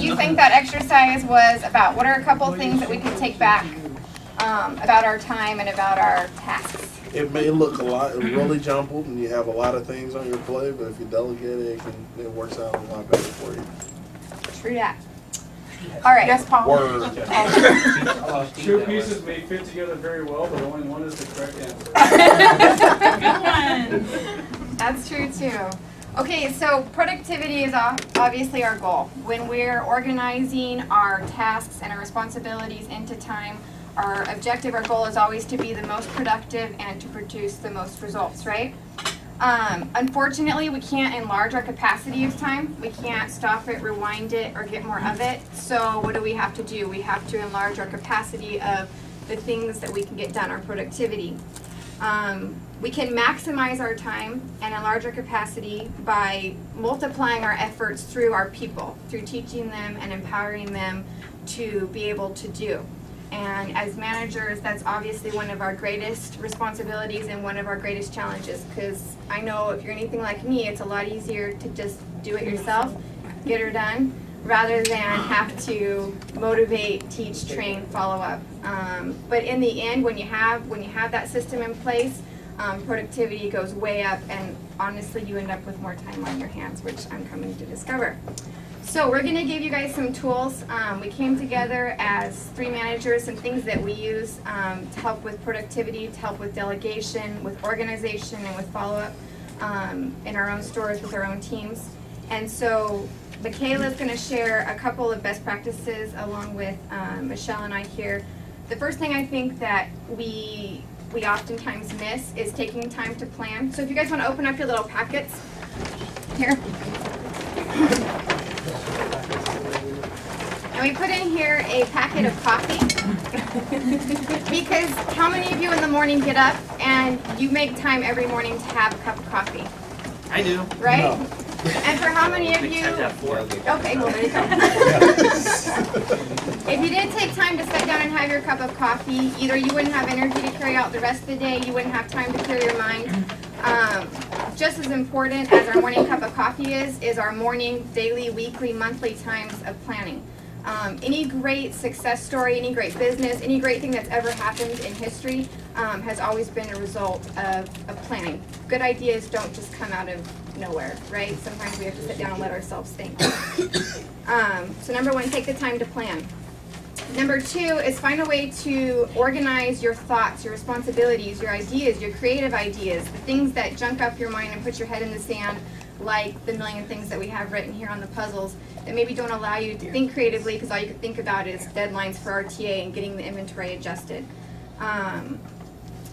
you think that exercise was about? What are a couple things that we can take back about our time and about our tasks? It may look really jumbled, and you have a lot of things on your plate, but if you delegate it, it works out a lot better for you. True that. All right. Yes, Paul. Word. Two pieces may fit together very well, but only one is the correct answer. That's true too. Okay, so productivity is obviously our goal. When we're organizing our tasks and our responsibilities into time, our objective, our goal is always to be the most productive and to produce the most results, right? Unfortunately, we can't enlarge our capacity of time. We can't stop it, rewind it, or get more of it. So what do we have to do? We have to enlarge our capacity of the things that we can get done, our productivity. We can maximize our time and enlarge our capacity by multiplying our efforts through our people, through teaching them and empowering them to be able to do. And as managers, that's obviously one of our greatest responsibilities and one of our greatest challenges, because I know if you're anything like me, it's a lot easier to just do it yourself, get her done, rather than have to motivate, teach, train, follow up. But in the end, when you have that system in place, productivity goes way up, and honestly, you end up with more time on your hands, which I'm coming to discover. So we're going to give you guys some tools. We came together as 3 managers, some things that we use to help with productivity, to help with delegation, with organization, and with follow-up in our own stores with our own teams. And so Mikalah is going to share a couple of best practices along with Michelle and I here. The first thing I think that we oftentimes miss is taking time to plan. So if you guys want to open up your little packets here. And we put in here a packet of coffee. Because how many of you in the morning get up and you make time every morning to have a cup of coffee? I do. Right? No. And for how many of you? Okay, well there you go. If you didn't take time to sit down and have your cup of coffee, either you wouldn't have energy to carry out the rest of the day, you wouldn't have time to clear your mind. Just as important as our morning cup of coffee is our morning, daily, weekly, monthly times of planning. Any great success story, any great business, any great thing that's ever happened in history has always been a result of planning. Good ideas don't just come out of nowhere, right? Sometimes we have to sit down and let ourselves think. So number 1, take the time to plan. Number 2 is find a way to organize your thoughts, your responsibilities, your ideas, your creative ideas, the things that junk up your mind and put your head in the sand, like the million things that we have written here on the puzzles that maybe don't allow you to think creatively because all you can think about is deadlines for RTA and getting the inventory adjusted.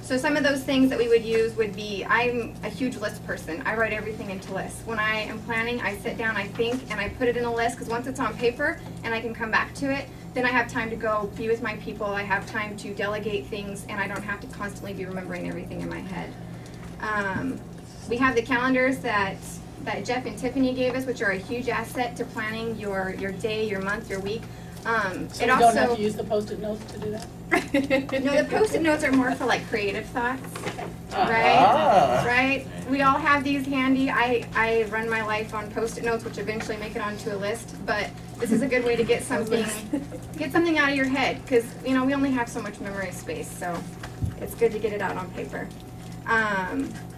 So some of those things that we would use would be, I'm a huge list person. I write everything into lists. When I am planning, I sit down, I think, and I put it in a list, because once it's on paper and I can come back to it, then I have time to go be with my people, I have time to delegate things, and I don't have to constantly be remembering everything in my head. We have the calendars that Jeff and Tiffany gave us, which are a huge asset to planning your day, your month, your week. So you don't have to use the Post-it notes to do that? No, the Post-it notes are more for like creative thoughts, right? Right? We all have these handy. I run my life on Post-it notes, which eventually make it onto a list, but this is a good way to get something out of your head, because we only have so much memory space, so it's good to get it out on paper.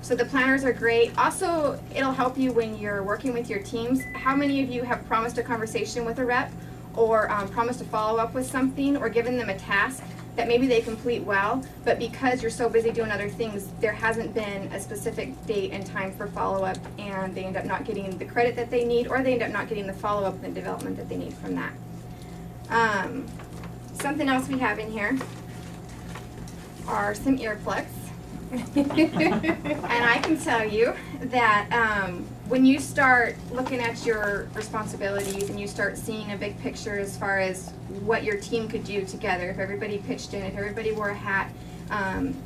So the planners are great. Also, it'll help you when you're working with your teams. How many of you have promised a conversation with a rep, or promised to follow up with something, or given them a task that maybe they complete well, but because you're so busy doing other things, there hasn't been a specific date and time for follow-up, and they end up not getting the credit that they need, or they end up not getting the follow-up and the development that they need from that. Something else we have in here are some earplugs. And I can tell you that when you start looking at your responsibilities and you start seeing a big picture as far as what your team could do together, if everybody pitched in, if everybody wore a hat,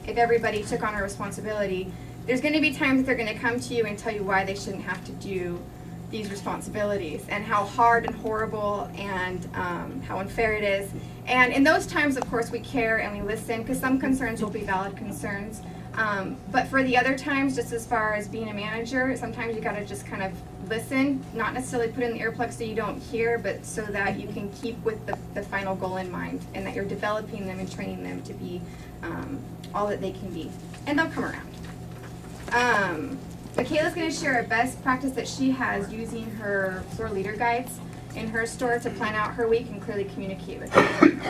if everybody took on a responsibility, there's going to be times that they're going to come to you and tell you why they shouldn't have to do these responsibilities, and how hard and horrible and how unfair it is. And in those times, of course, we care and we listen, because some concerns will be valid concerns. But for the other times, just as far as being a manager, sometimes you gotta just kind of listen, not necessarily put in the earplugs so you don't hear, but so that you can keep with the final goal in mind, and that you're developing them and training them to be all that they can be. And they'll come around. Mikala's going to share a best practice that she has using her floor leader guides in her store to plan out her week and clearly communicate with them.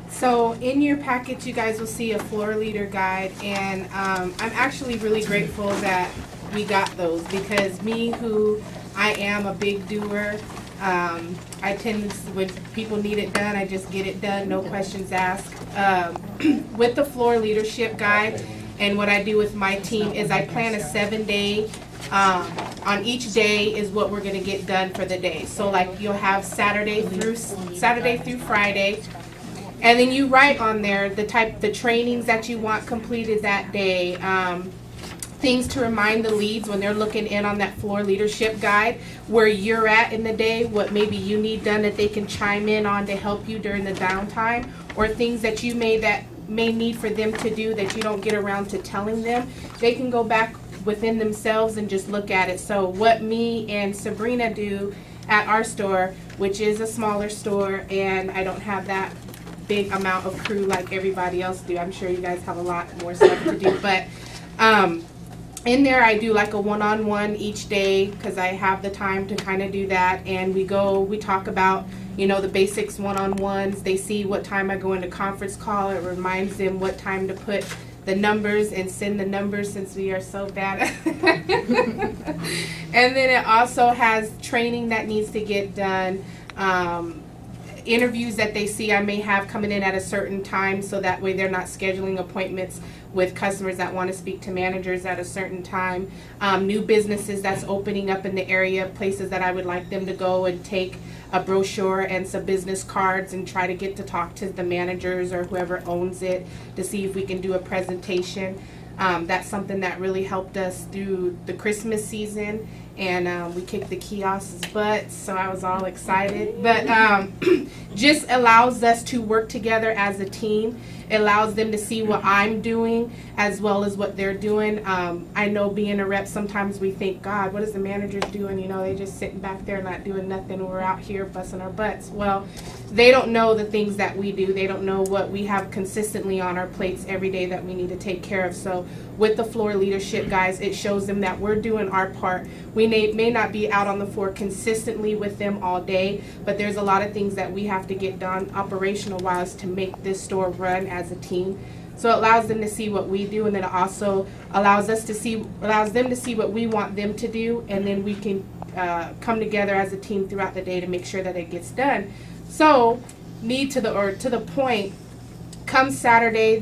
So in your package, you guys will see a floor leader guide, and I'm actually really grateful that we got those, because me, who I am a big doer, I tend to, when people need it done, I just get it done, no questions asked. With the floor leadership guide, and what I do with my team is I plan a 7-day, on each day is what we're gonna get done for the day. So like you'll have Saturday through Friday, and then you write on there the trainings that you want completed that day, things to remind the leads when they're looking in on that floor leadership guide, where you're at in the day, what maybe you need done that they can chime in on to help you during the downtime, or things that you may need for them to do that you don't get around to telling them. They can go back within themselves and just look at it. So what me and Sabrina do at our store, which is a smaller store, and I don't have that big amount of crew like everybody else do. I'm sure you guys have a lot more stuff to do, but in there I do like a one-on-one each day, because I have the time to kind of do that, and we talk about, you know, the basics one-on-ones. They see what time I go into conference call. It reminds them what time to put the numbers and send the numbers, since we are so bad. And then it also has training that needs to get done, interviews that they see I may have coming in at a certain time, so that way they're not scheduling appointments with customers that want to speak to managers at a certain time, new businesses that's opening up in the area, places that I would like them to go and take a brochure and some business cards and try to get to talk to the managers or whoever owns it to see if we can do a presentation. That's something that really helped us through the Christmas season, and we kicked the kiosks' butt, so I was all excited. But just allows us to work together as a team. It allows them to see what I'm doing as well as what they're doing. I know being a rep, sometimes we think, God, what is the managers doing? You know, they just sitting back there not doing nothing. We're out here busting our butts. Well, they don't know the things that we do. They don't know what we have consistently on our plates every day that we need to take care of. So with the floor leadership guys, it shows them that we're doing our part. We may not be out on the floor consistently with them all day, but there's a lot of things that we have to get done operational wise to make this store run as a team. So it allows them to see what we do, and then it also allows them to see what we want them to do, and then we can come together as a team throughout the day to make sure that it gets done. So, to the point, come Saturday,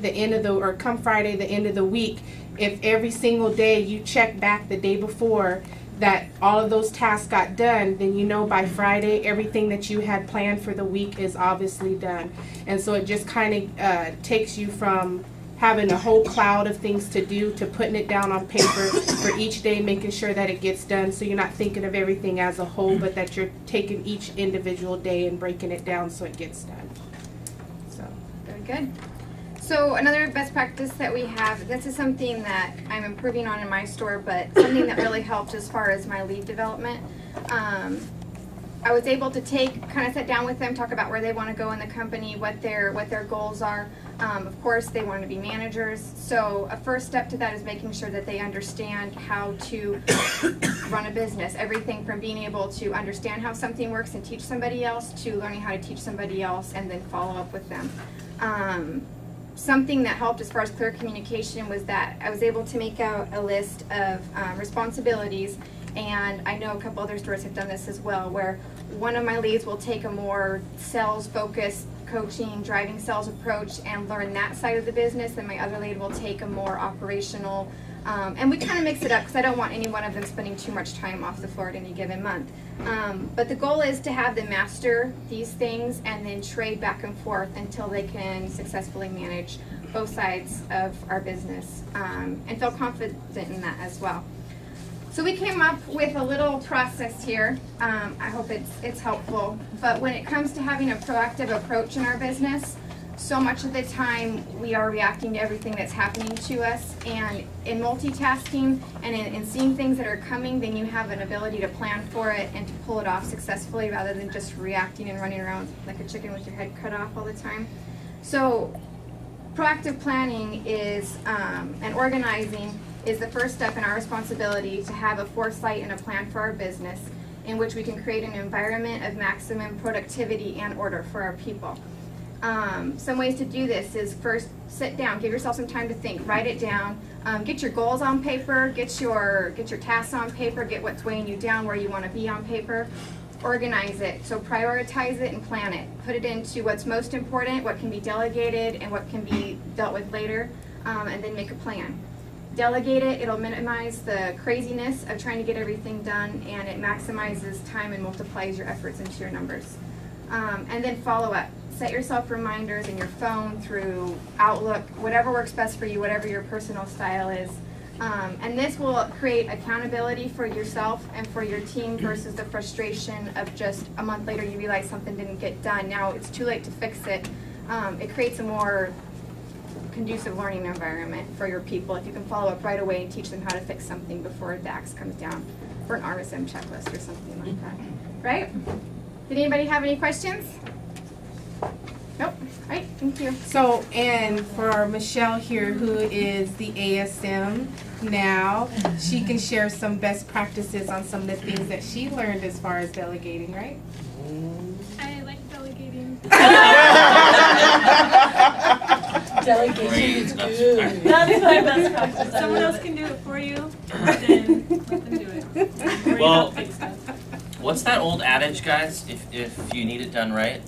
come Friday, the end of the week, if every single day you check back the day before that all of those tasks got done, then you know by Friday everything that you had planned for the week is obviously done. And so it just kind of takes you from having a whole cloud of things to do to putting it down on paper for each day, making sure that it gets done, so you're not thinking of everything as a whole, but that you're taking each individual day and breaking it down so it gets done. So very good. So another best practice that we have, this is something that I'm improving on in my store, but something that really helped as far as my lead development. I was able to kind of sit down with them, talk about where they want to go in the company, what their goals are. Of course, they want to be managers. So a first step to that is making sure that they understand how to run a business. Everything from being able to understand how something works and teach somebody else, to learning how to teach somebody else and then follow up with them. Something that helped as far as clear communication was that I was able to make out a list of responsibilities, and I know a couple other stores have done this as well, where one of my leads will take a more sales-focused coaching, driving sales approach and learn that side of the business, and my other lead will take a more operational, and we kind of mix it up because I don't want any one of them spending too much time off the floor at any given month. But the goal is to have them master these things and then trade back and forth until they can successfully manage both sides of our business and feel confident in that as well. So we came up with a little process here. I hope it's helpful. But when it comes to having a proactive approach in our business, so much of the time we are reacting to everything that's happening to us, and in multitasking and in seeing things that are coming, then you have an ability to plan for it and to pull it off successfully rather than just reacting and running around like a chicken with your head cut off all the time. So proactive planning is, and organizing is the first step in our responsibility to have a foresight and a plan for our business in which we can create an environment of maximum productivity and order for our people. Some ways to do this is first sit down, give yourself some time to think, write it down, get your goals on paper, get your tasks on paper, get what's weighing you down, where you want to be on paper, organize it. So prioritize it and plan it. Put it into what's most important, what can be delegated, and what can be dealt with later, and then make a plan. Delegate it, it'll minimize the craziness of trying to get everything done, and it maximizes time and multiplies your efforts into your numbers. And then follow up. Set yourself reminders in your phone, through Outlook, whatever works best for you, whatever your personal style is. And this will create accountability for yourself and for your team versus the frustration of just a month later you realize something didn't get done. Now it's too late to fix it. It creates a more conducive learning environment for your people if you can follow up right away and teach them how to fix something before the axe comes down for an RSM checklist or something like that. Right? Did anybody have any questions? Nope. All right, thank you. So, and for Michelle here, who is the ASM now, she can share some best practices on some of the things that she learned as far as delegating, right? I like delegating. Delegation is good. That's my best practice. If someone else can do it for you, then let them do it. Well, what's that old adage, guys? If you need it done right,